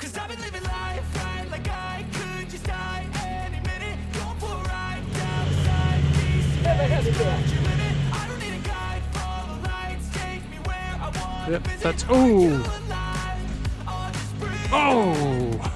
'Cause I've been living life right like I could just die any minute. Going for a ride down the side. Country living. I don't need a guide. Follow lights. Take me where I want. Yep, that's oh. Oh.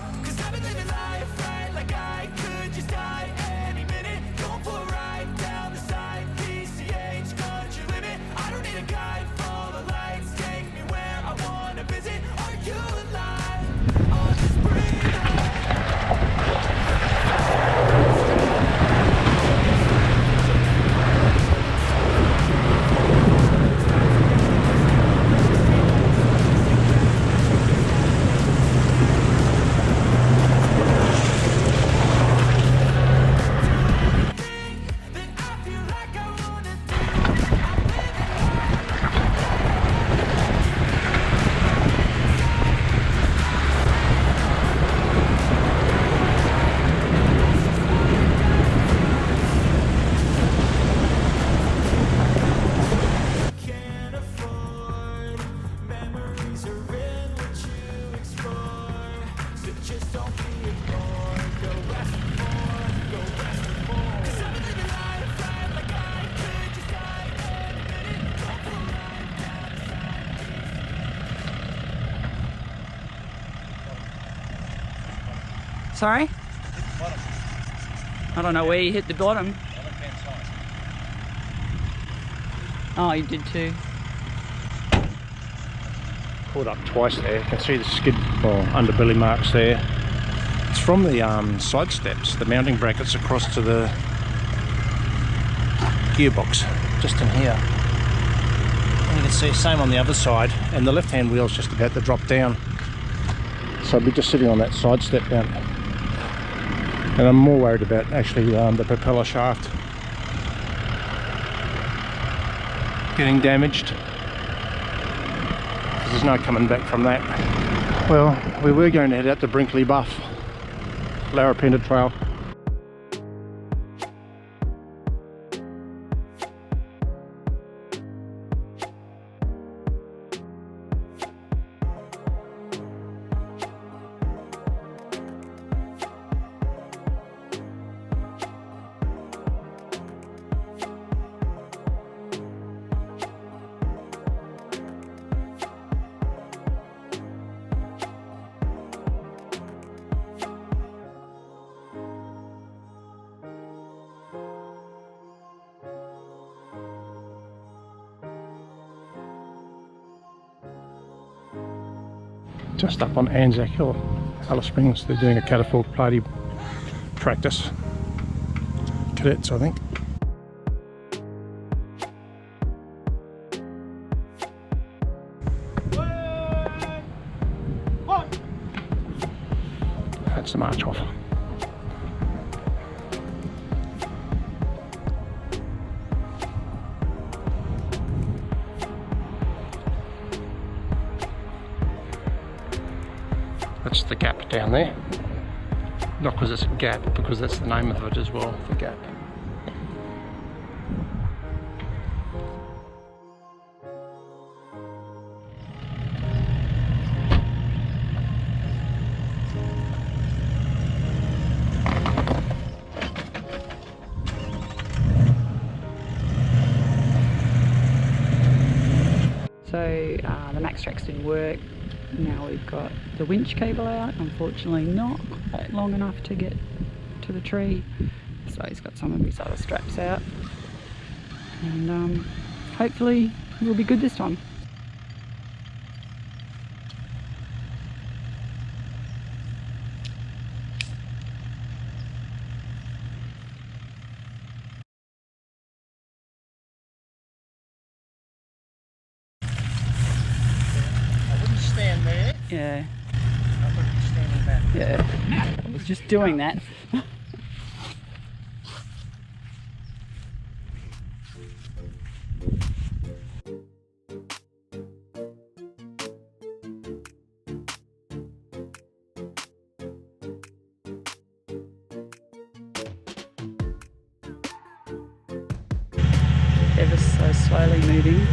Sorry? I don't know where you hit the bottom. Oh, you did too. Caught up twice there. You can see the skid or underbelly marks there. It's from the side steps, the mounting brackets across to the gearbox, just in here. And you can see the same on the other side, and the left hand wheel's just about to drop down. So I'll be just sitting on that side step down. And I'm more worried about actually the propeller shaft getting damaged, because there's no coming back from that. Well, we were going to head out to Brinkley Bluff, Larapinta Trail. Just up on ANZAC Hill, Curtin Springs. They're doing a catapult party practice. Cadets, I think. That's the march off. That's the gap down there. Not because it's a gap, because that's the name of it as well, the gap. So the Max tracks didn't work. Now we've got the winch cable out, unfortunately not quite long enough to get to the tree, so he's got some of his other straps out, and hopefully we'll be good this time. Stand there. Yeah. I thought you were standing back. Yeah. I was just doing that. Ever so slowly moving.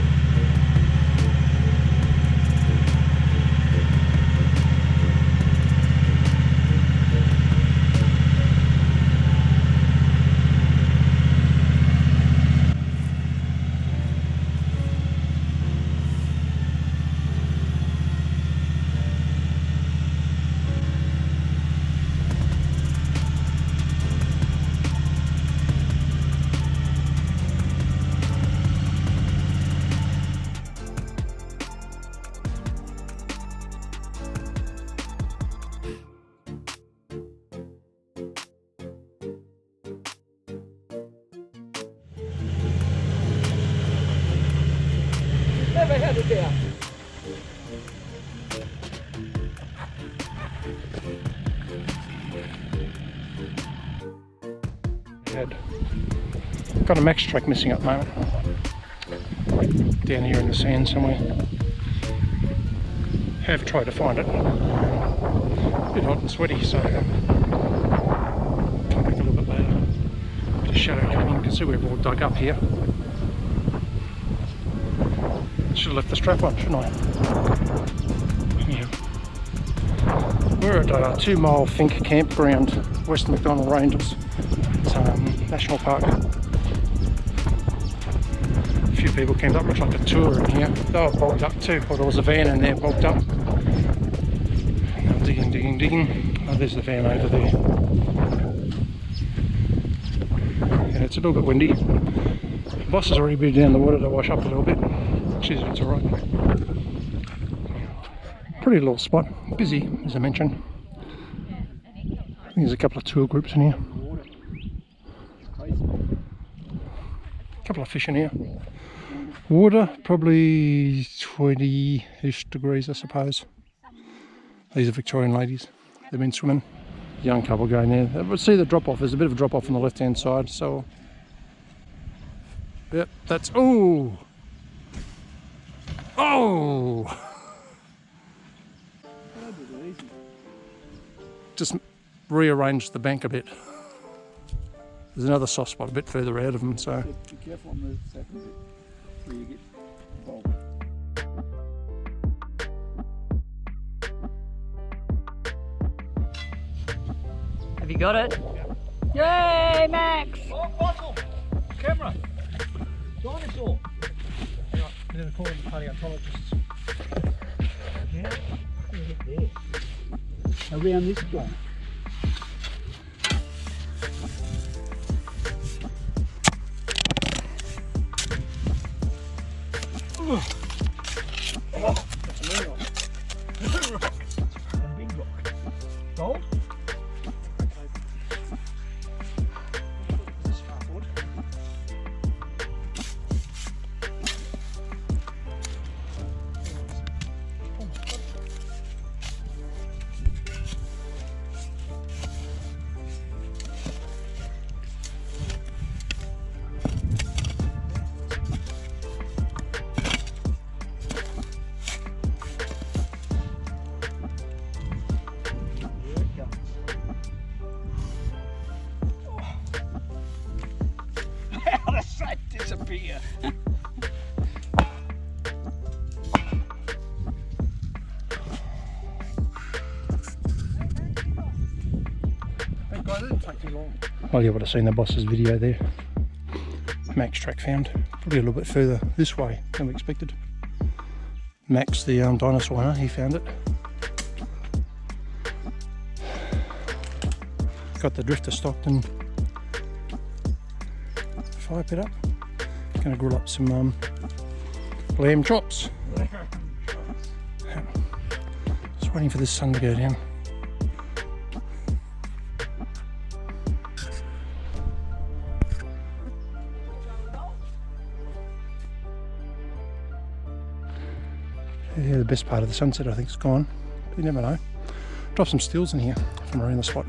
Got a max track missing at the moment. Down here in the sand somewhere. Have tried to find it. A bit hot and sweaty, so come back a little bit later. Bit of shadow coming in. You can see we've all dug up here. Should have left the strap on, shouldn't I? Yeah. We're at a 2 mile Finke campground, West McDonnell Ranges. It's National Park. A few people came up, looks like a tour in here. They were bogged up too, or there was a van in there bogged up. Now digging. Oh, there's the van over there. Yeah, it's a little bit windy. The boss has already been down the water to wash up a little bit. Jeez, it's alright. Pretty little spot, busy as I mentioned. I think there's a couple of tour groups in here. A couple of fish in here. Water, probably 20-ish degrees I suppose. These are Victorian ladies. They've been swimming. Young couple going there. But see the drop off, there's a bit of a drop off on the left hand side, so yep, that's oh! Just rearrange the bank a bit. There's another soft spot a bit further out of them, so be careful on the second bit where you get bogged. Have you got it? Yay, Max! Oh, bottle! Camera! Dinosaur! I'm going to call them paleontologists. Yeah, there. Around this joint. Oh, that's a new rock. Rock. A big rock. Gold? Disappear. Thank God it didn't take too long. Well, you would have seen the boss's video there. Max track found. Probably a little bit further this way than we expected. Max, the dinosaur hunter, he found it. Got the drifter stocked and fire pit up. Gonna grill up some lamb chops. Just waiting for this sun to go down. Yeah, the best part of the sunset I think is gone. But you never know. Drop some stills in here from around the spot.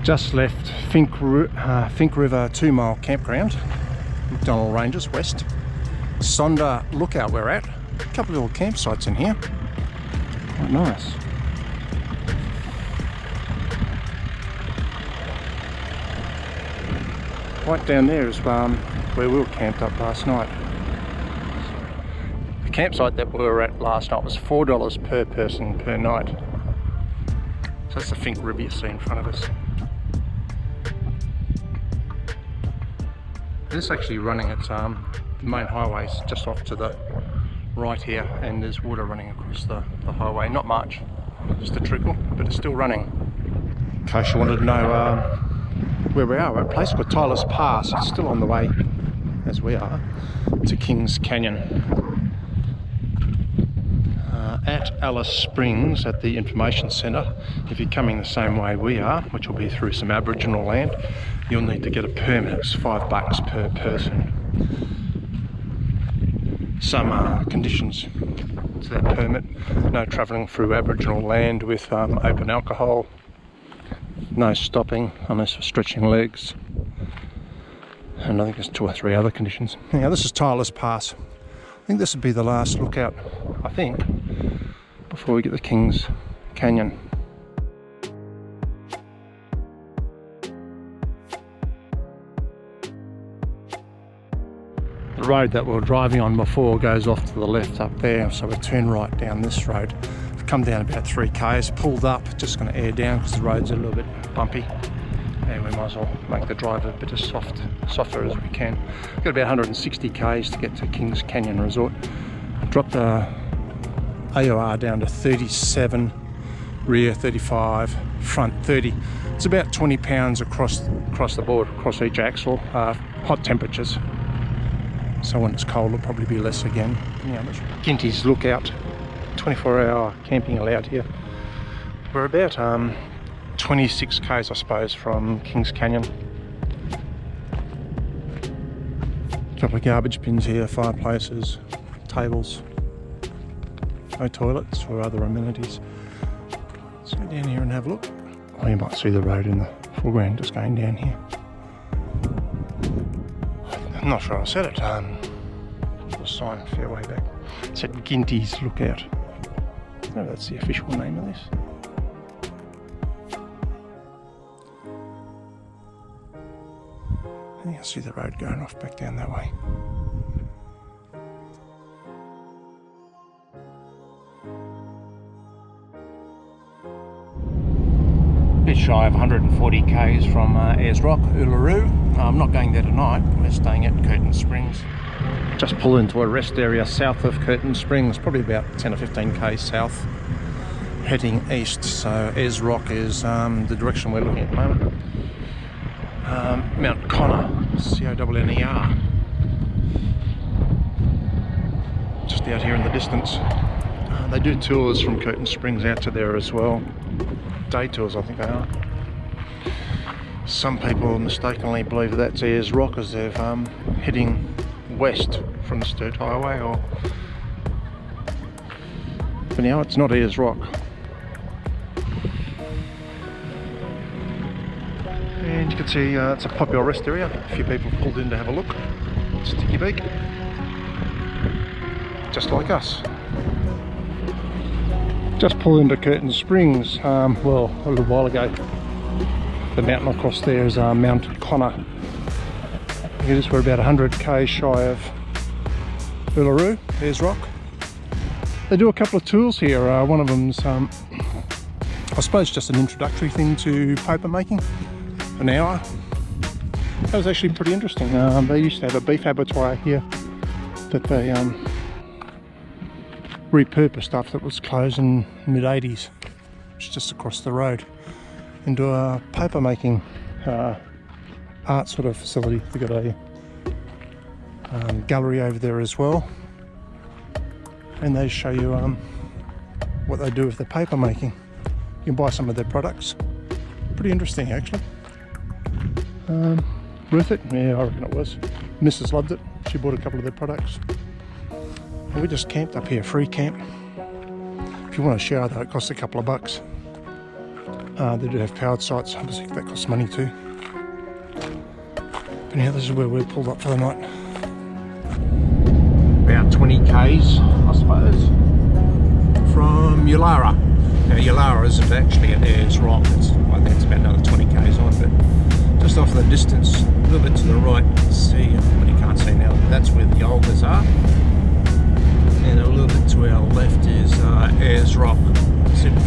Just left Finke River 2 mile campground, McDonnell Ranges West. Sonder lookout we're at. A couple of little campsites in here. Quite nice. Right down there is where we were camped up last night. The campsite that we were at last night was $4 per person per night. So that's the Finke River you see in front of us. This is actually running at the main highways just off to the right here, and there's water running across the highway. Not much, just a trickle, but it's still running. In case you wanted to know where we are, we're at a place called Tyler's Pass. It's still on the way as we are. to Kings Canyon. At Alice Springs at the information centre, if you're coming the same way we are, which will be through some Aboriginal land, you'll need to get a permit. It's $5 per person. Some conditions to that permit: no travelling through Aboriginal land with open alcohol, no stopping unless for stretching legs, and I think there's 2 or 3 other conditions. Now this is Tyler's Pass. I think this would be the last lookout, I think, before we get to Kings Canyon. The road that we were driving on before goes off to the left up there, so we turn right down this road. We've come down about 3 k's, pulled up, just going to air down because the road's a little bit bumpy, and we might as well make the drive a bit as softer as we can. We've got about 160 k's to get to Kings Canyon Resort. Dropped the AOR down to 37, rear 35, front 30. It's about 20 pounds across the board, across each axle. Hot temperatures, so when it's cold it'll probably be less again. Yeah, Ginty's Lookout, 24-hour camping allowed here. We're about 26 k's I suppose from Kings Canyon. A couple of garbage bins here, fireplaces, tables. No toilets or other amenities. Let's go down here and have a look. Oh, you might see the road in the foreground just going down here. I'm not sure I said it. The sign a fair way back. It said Ginty's Lookout. No, that's the official name of this. I think I see the road going off back down that way. Bit shy of 140 k's from Ayers Rock, Uluru. I'm not going there tonight, we're staying at Curtin Springs. Just pulled into a rest area south of Curtin Springs, probably about 10 or 15 k's south, heading east. So Ayers Rock is the direction we're looking at the moment. Mount Connor, C-O-N-N-E-R. Just out here in the distance. They do tours from Curtin Springs out to there as well. Day tours, I think they are. Some people mistakenly believe that's Ayers Rock as they're heading west from the Sturt Highway, but now it's not Ayers Rock. And you can see it's a popular rest area. A few people pulled in to have a look. Sticky beak, just like us. Just pulled into Curtin Springs, well, a little while ago. The mountain across there is Mount Connor. It is, we're about 100 k's shy of Uluru, Ayers Rock. They do a couple of tours here. One of them's, I suppose, just an introductory thing to paper making, an hour. That was actually pretty interesting. They used to have a beef abattoir here that they repurposed stuff that was closed in the mid-80s, which is just across the road, into a paper making art sort of facility. They've got a gallery over there as well, and they show you what they do with the paper making. You can buy some of their products. Pretty interesting actually. Worth it? Yeah, I reckon it was. Mrs. loved it. She bought a couple of their products. And we just camped up here, free camp. If you want to shower though, it costs a couple of bucks. They do have powered sites, obviously that costs money too. But now this is where we're pulled up for the night. About 20 k's, I suppose, from Yulara. Now Yulara isn't actually at Ayers Rock, I think it's about another 20 k's on, but just off the distance, a little bit to the right, see, well, you can't see now, but that's where the Olgas are. And a little bit to our left is Ayers Rock. See the